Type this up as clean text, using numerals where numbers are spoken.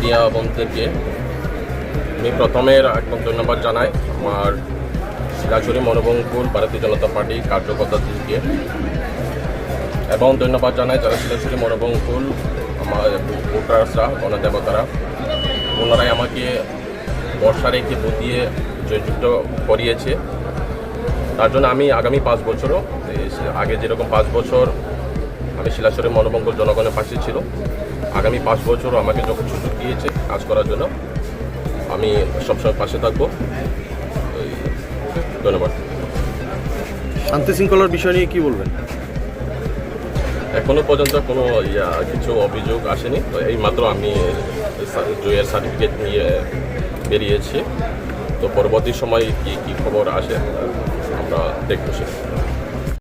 Media বন্ধুদেরকে আমি প্রথমে একদম ধন্যবাদ জানাই আমার শিলাছড়ি মনোবঙ্কুল ভারতীয় জনতা পার্টি কার্যকর্তাদেরকে, এবং ধন্যবাদ জানাই যারা শিলাছড়ি মনোবঙ্কুল আমার ভোটার্সরা, গণদেবতারা, ওনারাই আমাকে বর্ষা রেখে ভোট দিয়ে জয়যুক্ত করিয়েছে। তার জন্য আমি আগামী 5 বছরও আগে যেরকম 5 বছর আমি শিলাছড়ি মনোবঙ্কুল জনগণের পাশে ছিল, আগামী 5 বছরও আমাকে যখন সুযোগ দিয়েছে কাজ করার জন্য আমি সবসময় পাশে থাকবো। ধন্যবাদ। শান্তি শৃঙ্খলার বিষয় নিয়ে কি বলবেন? এখনো পর্যন্ত কোনো কিছু অভিযোগ আসেনি। তো এইমাত্র আমি জয়ের সার্টিফিকেট নিয়ে বেরিয়েছি। তো পরবর্তী সময় কি খবর আসে আমরা দেখবো।